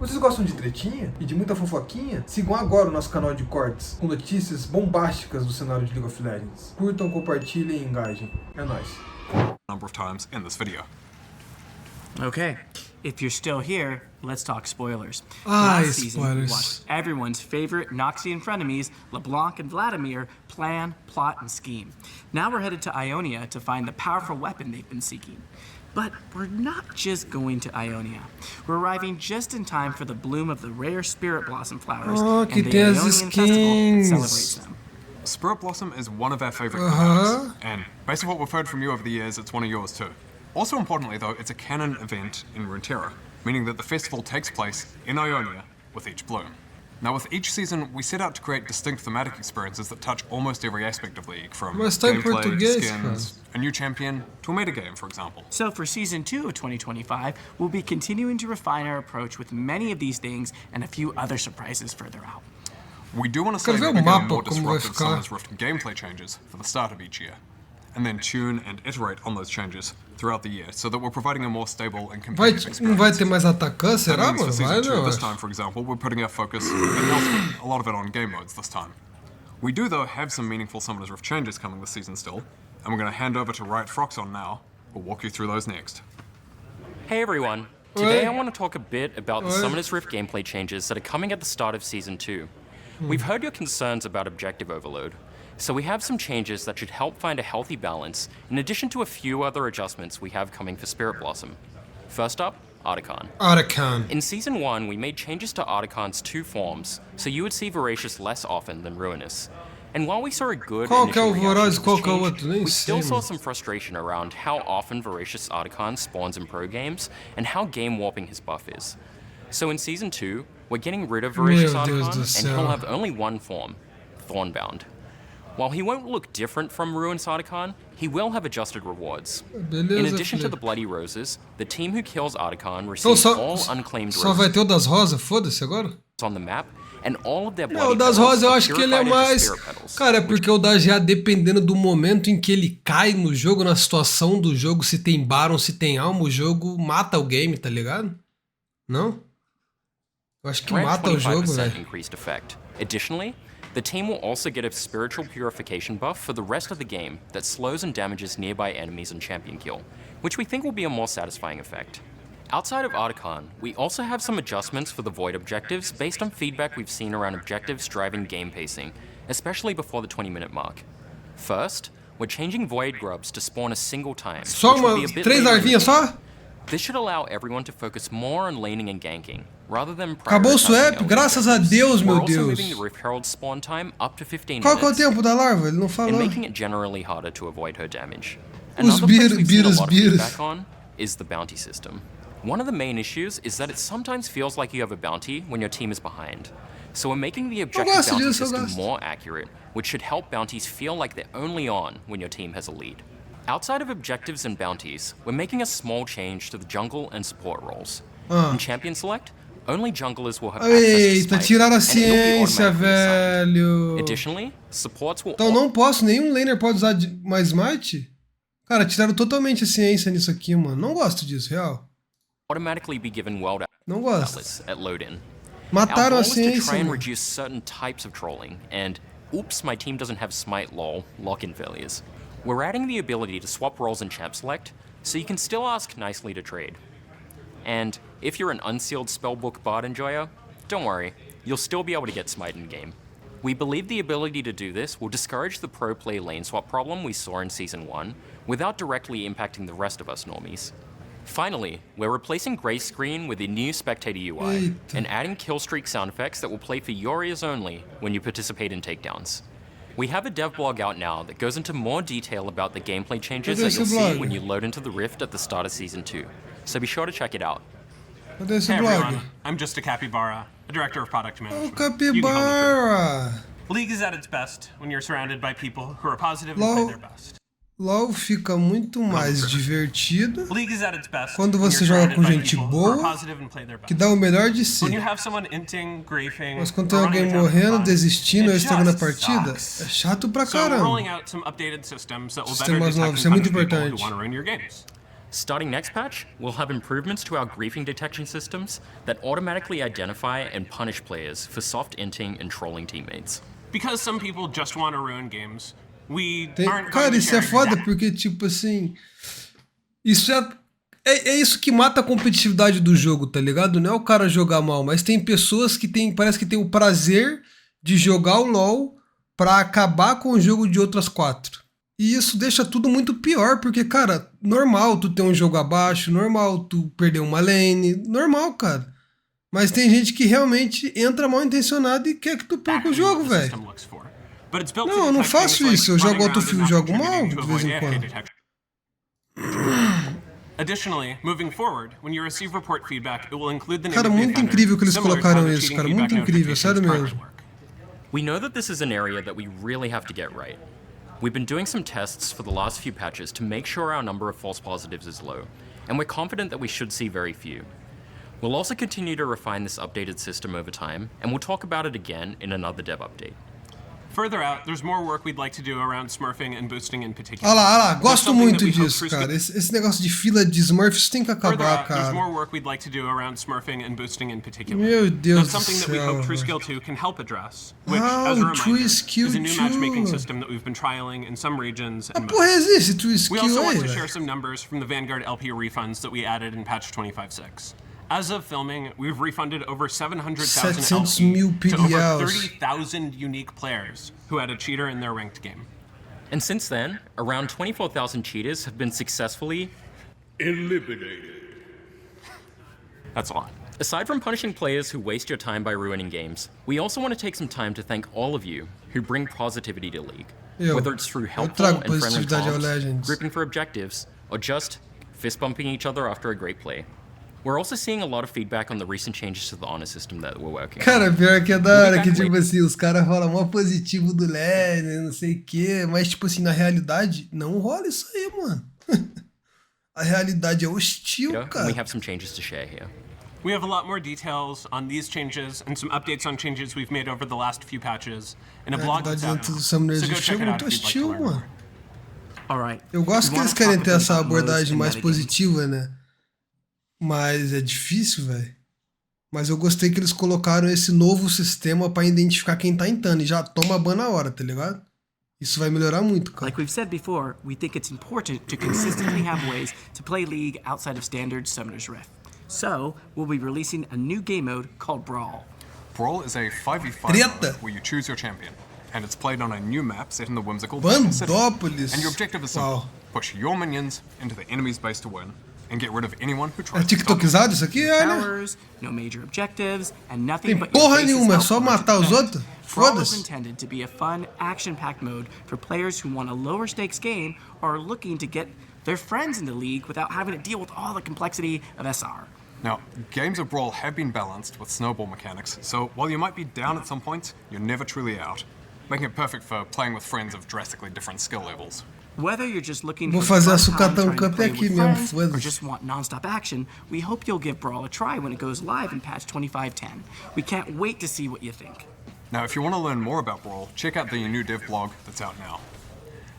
Vocês gostam de tretinha e de muita fofoquinha? Sigam agora o nosso canal de cortes, com notícias bombásticas do cenário de League of Legends. Curtam, compartilhem e engajem. É nóis. Number of times in this video. Okay, if you're still here, let's talk spoilers. Spoilers. We watched everyone's favorite Noxian frenemies, LeBlanc and Vladimir, plan, plot, and scheme. Now we're headed to Ionia to find the powerful weapon they've been seeking. But we're not just going to Ionia. We're arriving just in time for the bloom of the rare Spirit Blossom flowers and the Ionian festival that celebrates them. Spirit Blossom is one of our favorite colors, and based on what we've heard from you over the years, it's one of yours too. Also importantly though, it's a canon event in Runeterra, meaning that the festival takes place in Ionia with each bloom. Now with each season, we set out to create distinct thematic experiences that touch almost every aspect of League, from gameplay, skins, a new champion, to a metagame, for example. So for Season 2 of 2025, we'll be continuing to refine our approach with many of these things and a few other surprises further out. We do want to save the bigger and more disruptive Summer's Rift gameplay changes for the start of each year, and then tune and iterate on those changes throughout the year, so that we're providing a more stable and competitive experience. Não vai ter mais atacante, será, mano? For Season 2 this time, for example, we're putting our focus elsewhere, a lot of it on game modes this time. We do, though, have some meaningful Summoner's Rift changes coming this season still, and we're going to hand over to Riot Froxon now. We'll walk you through those next. Hey everyone, today I want to talk a bit about the Summoner's Rift gameplay changes that are coming at the start of Season 2. We've heard your concerns about objective overload, so we have some changes that should help find a healthy balance, in addition to a few other adjustments we have coming for Spirit Blossom. First up, Artican. In Season 1, we made changes to Artican's two forms, so you would see Voracious less often than Ruinous. And while we saw a good initial reaction to this change, we still saw some frustration around how often Voracious Artican spawns in pro games, and how game warping his buff is. So in Season 2, we're getting rid of Voracious Artican, and he'll have only one form, Thornbound. While he won't look different from Ruinous Artican, he will have adjusted rewards. In addition to the Bloody Roses, the team who kills Artican receives all unclaimed roses. Só vai ter o das rosas, foda-se agora? On the map, and all of their Não, o das rosas eu acho que ele é mais... Cara, é porque o da GA, dependendo do momento em que ele cai no jogo, na situação do jogo, se tem Baron, se tem alma, o jogo mata o game, tá ligado? Não? Eu acho que mata o jogo, velho. Additionally, the team will also get a spiritual purification buff for the rest of the game that slows and damages nearby enemies and champion kill, which we think will be a more satisfying effect. Outside of Artican, we also have some adjustments for the Void objectives based on feedback we've seen around objectives driving game pacing, especially before the 20-minute mark. First, we're changing Void grubs to spawn a single time. Só três larvinhas só? This should allow everyone to focus more on laning and ganking, rather than acabou o swap, graças a Deus, meu Deus. We're also moving the Rift Herald spawn time up to 15 Qual que é o minutes, tempo da larva? Ele não falou. and making it generally harder to avoid her damage. Os Another place we've seen a lot of vírus. feedback on is the bounty system. One of the main issues is that it sometimes feels like you have a bounty when your team is behind. So we're making the objective bounty system more accurate, which should help bounties feel like they're only on when your team has a lead. Outside of objectives and bounties, we're making a small change to the jungle and support roles. In Champion Select, only junglers will have access to smite, tiraram a and it'll be ciência, automatically velho. Additionally, supports will... Então não posso, nenhum laner pode usar mais smite? Cara, tiraram totalmente a ciência nisso aqui, mano. Não gosto disso, real. automatically be given world Não gosto. outlets at load-in. Mataram a Our goal is to ciência, try and mano. reduce certain types of trolling, and oops, my team doesn't have smite lol, lock-in failures. We're adding the ability to swap roles in champ select, so you can still ask nicely to trade. And if you're an unsealed spellbook bard enjoyer, don't worry, you'll still be able to get smite in game. We believe the ability to do this will discourage the pro play lane swap problem we saw in Season 1, without directly impacting the rest of us normies. Finally, we're replacing Grey Screen with a new Spectator UI, and adding killstreak sound effects that will play for your ears only when you participate in takedowns. We have a dev blog out now that goes into more detail about the gameplay changes that you'll see when you load into the Rift at the start of Season 2, so be sure to check it out. Cadê esse Hey blog? everyone, I'm just a capybara, a director of product O management. You can call me capibara. Fred. League is at its best when you're surrounded by people who are positive and play their best. LoL fica muito mais divertido League is at its best quando when você you're joga surrounded com by gente people who are boa, positive and play their que best. dá o melhor de si. When you have someone inting, grafing, Mas quando or tem running alguém a town for morrendo, fun, desistindo ou it estragando a just partida, sucks. é chato pra So we're rolling caramba. out some updated systems that will better Sistemas detect novos, and isso é muito punish people who importante. want to ruin your games. Starting next patch, we'll have improvements to our griefing detection systems that automatically identify and punish players for soft inting and trolling teammates. Because some people just want to ruin games, we aren't Cara, going to isso é share foda, exact- porque, tipo assim... Isso é isso que mata a competitividade do jogo, tá ligado? Não é o cara jogar mal, mas tem pessoas que parece que tem o prazer de jogar o LoL pra acabar com o jogo de outras 4. E isso deixa tudo muito pior, porque, cara, normal tu ter um jogo abaixo, normal tu perder uma lane, normal, cara. Mas tem gente que realmente entra mal intencionado e quer que tu perca o jogo, velho. Não, eu não faço isso, eu jogo outro filme, jogo mal de vez em quando. Additionally, moving forward, when you receive report feedback, it will include the name Cara, of the muito offender, incrível que eles similar to colocaram how the isso, cheating cara, feedback muito incrível, notifications sério currently mesmo. work. We know that this is an area that we really have to get right. We've been doing some tests for the last few patches to make sure our number of false positives is low, and we're confident that we should see very few. We'll also continue to refine this updated system over time, and we'll talk about it again in another dev update. Further out, there's more work we'd like to do around smurfing and boosting in particular. Olha lá, There's gosto something muito that we hope disso, Crucible- cara. Esse negócio de fila de Smurfs tem que Further acabar, out, there's cara. more work we'd like to do around smurfing and boosting in particular. Meu Deus That's something do that we céu, hope True velho. Skill 2 can help address, which, Ah, as a o reminder, True is Skill a new matchmaking 2. system that we've been trialing in some regions A and porra most. existe True We Skill also want aí, to share velho. some numbers from the Vanguard LP refunds that we added in patch 25.6. As of filming, we've refunded over 700,000 700 LP mil to over PDLs. 30,000 unique players who had a cheater in their ranked game. And since then, around 24,000 cheaters have been successfully Eliminated. That's a lot. Aside from punishing players who waste your time by ruining games, we also want to take some time to thank all of you who bring positivity to League. Eu Whether it's through helpful trago and friendly positividade ao comms, Legends. grouping for objectives, or just fist bumping each other after a great play. We're also seeing a lot of feedback on the recent changes to the honor system that we're working on. Cara, pior que é da hora que, tipo assim, os caras falam mó positivo do LED, não sei o quê, mas, tipo assim, na realidade, não rola isso aí, mano. A realidade é hostil, And cara. we have some changes to share here. We have a lot more details on these changes and some updates on changes we've made over the last few patches in a A blog that's realidade out dentro now. do Summoners So go hostil check é it out muito if you'd like to hostil, learn mano. more. All right. Eu gosto We que eles wanna querem talk ter a bit essa about modes abordagem and mais metagames. positiva, né? Mas é difícil, velho. Mas eu gostei que eles colocaram esse novo sistema pra identificar quem tá entrando e já toma ban na hora, tá ligado? Isso vai melhorar muito, cara. Like we've said before, we think it's important to consistently have ways to play League outside of standard Summoner's Rift. So, we'll be releasing a new game mode called Brawl. Brawl is a 5v5 Treta. mode where you choose your champion, and it's played on a new map set in the whimsical Battle City. Bandópolis. And your objective is simple: Uau. push your minions into the enemy's base to win, and get rid of anyone who É tries to stop you. tiktokizado isso aqui? É, né? Towers, no major objectives, and nothing Tem but your porra base's nenhuma, é só outpour to matar os defend. outros? Brawl is Foda-se. intended to be a fun, action-packed mode for players who want a lower stakes game or are looking to get their friends into League without having to deal with all the complexity of SR. Now, games of Brawl have been balanced with snowball mechanics, so while you might be down at some points, you're never truly out, making it perfect for playing with friends of drastically different skill levels. Whether you're just looking Vou for fazer fun a time sucatão trying to cup play aqui with mesmo, friends, or foda-se. just want non-stop action, we hope you'll give Brawl a try when it goes live in patch 25.10. We can't wait to see what you think. Now, if you want to learn more about Brawl, check out the new dev blog that's out now.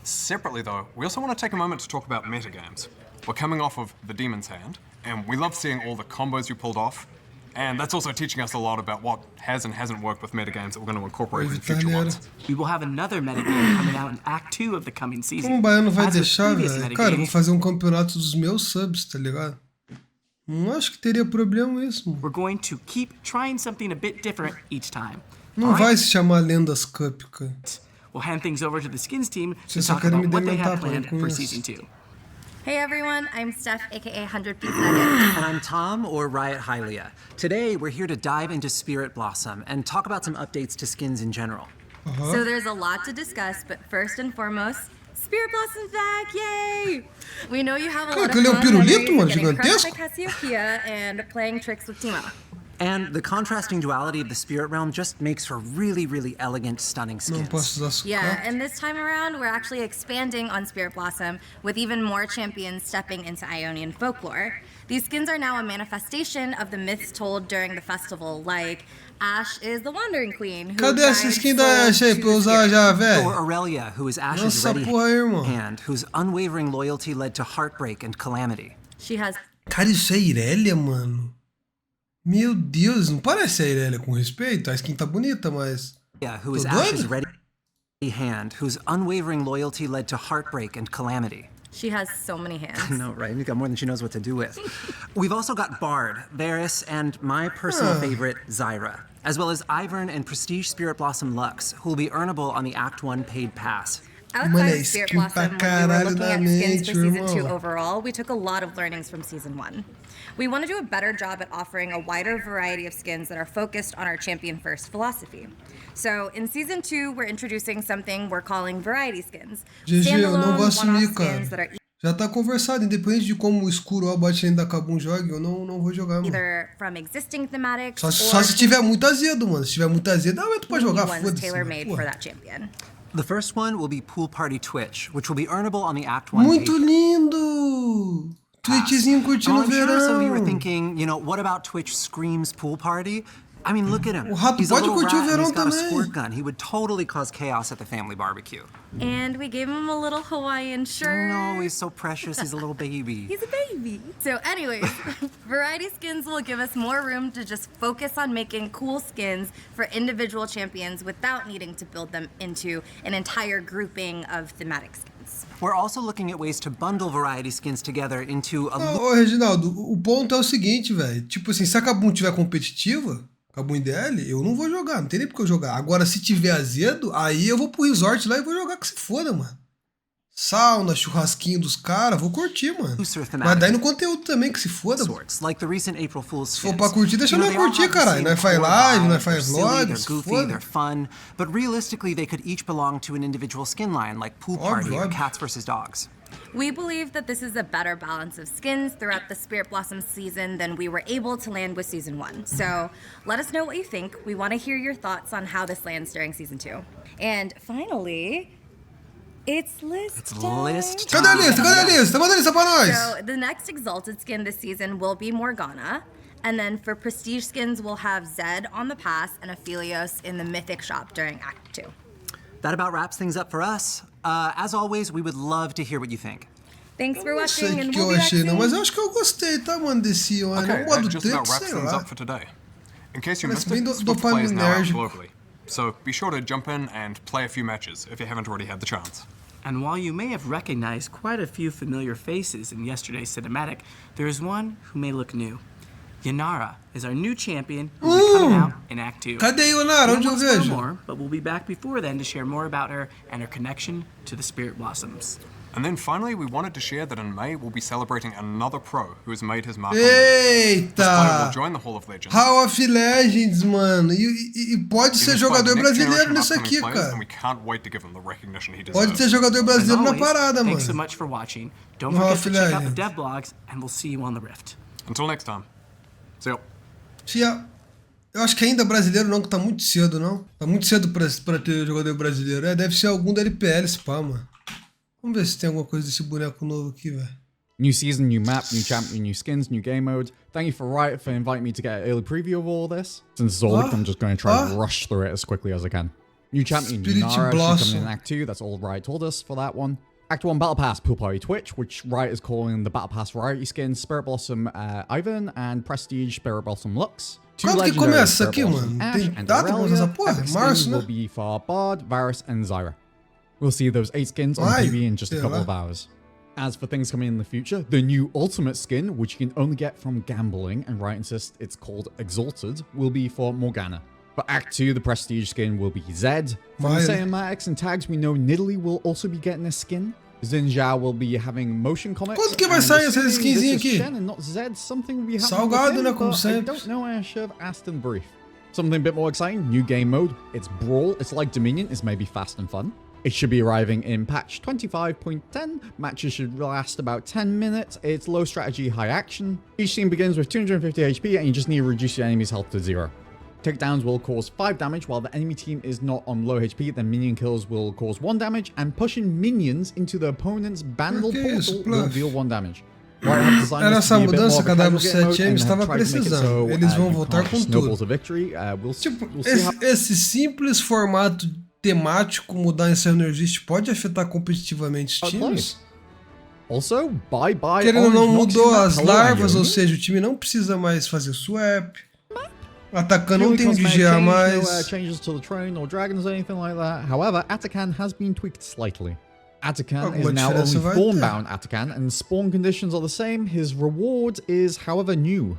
Separately, though, we also want to take a moment to talk about metagames. We're coming off of the Demon's Hand, and we love seeing all the combos you pulled off, and that's also teaching us a lot about what has and hasn't worked with metagames that we're going to incorporate in future ones. We will have another metagame coming out in Act 2 of the coming season. Como o Baiano vai As with deixar, previous velho? Cara, eu vou metagames, fazer um campeonato dos meus subs, tá ligado? Não acho que teria problema isso, mano. we're going to keep trying something a bit different each time. Não All vai right? se chamar Lendas Cup, cara. We'll hand things over to the Skins team to Vocês só talk querem about me what they dementar, have pô, eu planned for conheço. Season 2. Hey everyone, I'm Steph, aka 100 Piece Nugget. And I'm Tom, or Riot Hylia. Today, we're here to dive into Spirit Blossom and talk about some updates to skins in general. So there's a lot to discuss, but first and foremost, Spirit Blossom's back, yay! We know you have a Cara, lot of aquele é um fun pirulito, memories mano, of getting crushed by gigantesco. Cassiopeia and playing tricks with Timo. And the contrasting duality of the Spirit Realm just makes for really, really elegant, stunning Não skins. posso usar Yeah, sucata. and this time around, we're actually expanding on Spirit Blossom with even more champions stepping into Ionian folklore. These skins are now a manifestation of the myths told during the festival, like Ashe is the Wandering Queen, who Cadê essa guides skin da souls Ashe aí to pra eu usar spirit. já, Or velho? Aurelia, who is Ash's Nossa, ready porra aí, irmão. hand, whose unwavering loyalty led to heartbreak and calamity. Cara, isso é Irelia, mano? Meu Deus, não parece a Irelia com respeito? A skin tá bonita, mas... Who is Ash's ready hand, whose unwavering loyalty led to heartbreak and calamity. She has so many hands. I know, right? She's got more than she knows what to do with. We've also got Bard, Varys, and my personal favorite, Zyra, as well as Ivern and Prestige Spirit Blossom Lux, who will be earnable on the Act 1 paid pass. Outside of Spirit Blossom, when we were looking at skins for Season 2 overall, we took a lot of learnings from Season 1. We want to do a better job at offering a wider variety of skins that are focused on our champion-first philosophy. So, in Season 2, we're introducing something we're calling variety skins. GG, eu não vou assumir, cara. Já tá conversado, independente de como o escuro ou a bot ainda acabam um jogo, eu não vou jogar, mano. Só se tiver muito azedo, mano. Se tiver muito azedo, tu pode jogar, foda-se. The first one will be Pool Party Twitch, which will be earnable on the Act 1. Muito lindo! Twitchzinho curtindo o verão. I'm sure some of you were thinking, what about Twitch Screams Pool Party? I mean, look at him. O rato pode curtir o verão he's got também. A squirt gun. He would totally cause chaos at the family barbecue. And we gave him a little Hawaiian shirt. No, he's so precious. He's a little baby. He's a baby. So anyways, variety skins will give us more room to just focus on making cool skins for individual champions without needing to build them into an entire grouping of thematic skins. We're also looking at ways to bundle variety skins together into a... Ô, Reginaldo, o ponto é o seguinte, velho. Tipo assim, se a Kabum tiver competitiva... Acabou em DL, eu não vou jogar, não tem nem por que eu jogar. Agora, se tiver azedo, aí eu vou pro resort lá e vou jogar que se foda, mano. Sauna, churrasquinho dos caras, vou curtir, mano. Mas daí no conteúdo também, que se foda, mano. Se for pra curtir, deixa nós curtir, caralho. Nós faz live, nós faz vlog, se foda. They're fun, but realistically they could each belong to an individual skin line, like Pool Party or Cats vs. Dogs. We believe that this is a better balance of skins throughout the Spirit Blossom season than we were able to land with Season 1. So let us know what you think. We want to hear your thoughts on how this lands during Season 2. And finally, it's list time. Cadê a lista? Cadê a lista? Manda a lista pra nós! So the next Exalted skin this season will be Morgana. And then for Prestige skins, we'll have Zed on the pass and Aphelios in the Mythic shop during Act 2. That about wraps things up for us. As always, we would love to hear what you think. Thanks for watching, and we'll be back soon. Mas eu acho que eu gostei, tá, mano, desse ano. Okay, Modo just Treta, about wraps sei things lá. up for today. In case you missed it, Swift Play is now out globally. So be sure to jump in and play a few matches if you haven't already had the chance. And while you may have recognized quite a few familiar faces in yesterday's cinematic, there is one who may look new. Yanara is our new champion who will be coming out in Act 2. Cadê Yanara? Onde eu vejo? More, but we'll be back before then to share more about her and her connection to the Spirit Blossoms. And then finally, we wanted to share that in May we'll be celebrating another pro who has made his mark on Eita! This player will join the Hall of Legends. Hall of Legends, mano. E pode ser jogador brasileiro nisso aqui, cara. And we can't wait to give him the recognition he deserves. Pode ser jogador brasileiro na parada, mano. Thanks so much for watching. Don't forget to check out the dev blogs, and we'll see you on the Rift. Until next time. See ya. Tia, eu acho que ainda brasileiro não, que tá muito cedo, não? Tá muito cedo pra ter jogador brasileiro. Deve ser algum da LPL, esse pá, mano. Vamos ver se tem alguma coisa desse boneco novo aqui, velho. New season, new map, new champion, new skins, new game mode. Thank you for Riot for inviting me to get an early preview of all this. Since it's all leaked, I'm just going to try to rush through it as quickly as I can. New champion, Nara, she's coming in Act 2. That's all Riot told us for that one. Act 1 Battle Pass, Pool Party Twitch, which Riot is calling the Battle Pass variety skins, Spirit Blossom Ivan and Prestige Spirit Blossom Lux. Quando que começa aqui, mano? Tem data pra essa porra? Março, né? Will be for Bard, Varys, and Zyra. We'll see those 8 skins on TV in just a couple of hours. As for things coming in the future, the new Ultimate skin, which you can only get from gambling, and Riot insists it's called Exalted, will be for Morgana. For Act 2, the Prestige skin will be Zed. From the cinematics and tags, we know Nidalee will also be getting a skin. Zinjao will be having motion comics. Quando que vai sair essa skinzinha aqui? And not Zed, something we haven't Salgado, né, como I sempre. don't know, I should have asked in brief. Something a bit more exciting, new game mode. It's Brawl. It's like Dominion. It's maybe fast and fun. It should be arriving in patch 25.10. Matches should last about 10 minutes. It's low strategy, high action. Each team begins with 250 HP and you just need to reduce your enemy's health to 0. Takedowns will cause 5 damage while the enemy team is not on low HP, then minion kills will cause 1 damage, and pushing minions into the opponent's bandle portal will deal 1 damage. Era essa mudança que a W7M estava precisando. Eles vão voltar com tudo. Tipo, esse simples formato temático mudar em Synergist pode afetar competitivamente os times? Also, bye-bye Querendo ou não, Orange mudou Noxie as Map. larvas, Hello, ou Ione. seja, o time não precisa mais fazer swap. Atacando não Purely tem um cosmetic vigiar change, no mais. changes to the throne or dragons or anything like that. However, Atakan has been tweaked slightly. Atakan Alguma is now only diferença vai ter. Thornbound Atakan, and spawn conditions are the same. His reward is, however, new.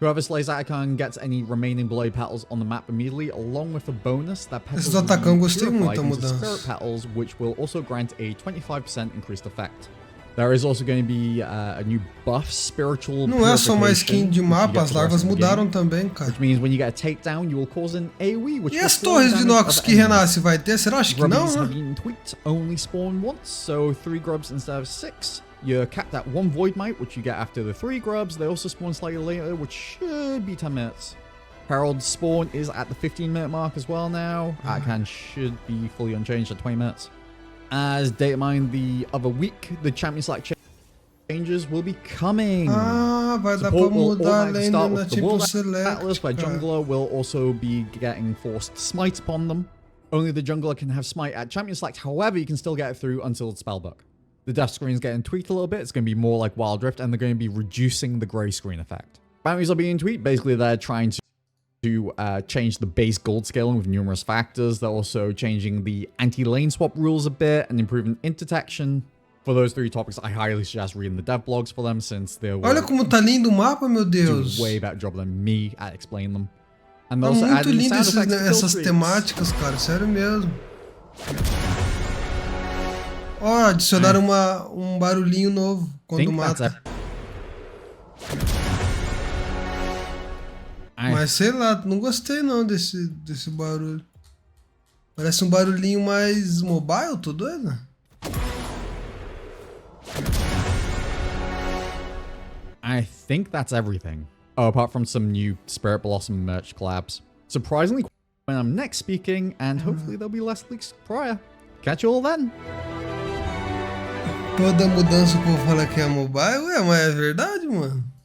Whoever slays Atakan gets any remaining blade petals on the map immediately, along with a bonus that petals Esses will be Atakan gostei purified muito da into mudança. spirit petals, which will also grant a 25% increased effect. There is also going to be a new buff, spiritual Não é só mais skin de purification, mapa, which as you get larvas progressively mudaram gain, também, cara. which means when you get a takedown, you will cause an AoE, which E will as slow torres de damage inox of que enemies. renasce vai ter? Será? Acho que não, Grubbies have né? been tweaked, only spawn once, so 3 grubs instead of 6. You're capped at 1 Void Mite, which you get after the 3 grubs. They also spawn slightly later, which should be 10 minutes. Herald's spawn is at the 15-minute mark as well now. Atakan should be fully unchanged at 20 minutes. As data mined the other week, the champion select changes will be coming. Ah, vai dar pra Support will mudar automatically além start na with the tipo World select. Atlas, where cara. Jungler will also be getting forced smite upon them. Only the jungler can have smite at champion select, however, you can still get it through until it's spellbook. The death screen is getting tweaked a little bit. It's going to be more like Wild Rift, and they're going to be reducing the grey screen effect. Bounties are being tweaked. Basically, they're trying to change the base gold scaling with numerous factors. They're also changing the anti-lane swap rules a bit and improving interdetection. For those 3 topics, I highly suggest reading the dev blogs for them, since they will Olha como tá lindo o mapa, meu do Deus. a way better job than me at explaining them. And Tá they're also muito adding lindo sound effects to kill essas streaks. temáticas, cara. Sério mesmo. Ó, adicionaram um barulhinho novo quando Think that's mata. I Mas sei lá, não gostei não desse barulho. Parece um barulhinho mais mobile, tô doido? I think that's everything. Oh, apart from some new Spirit Blossom merch collabs. Surprisingly, when I'm next speaking, and hopefully there'll be less leaks prior. Catch you all then. Toda mudança o povo fala que é mobile, ué, mas é verdade, mano.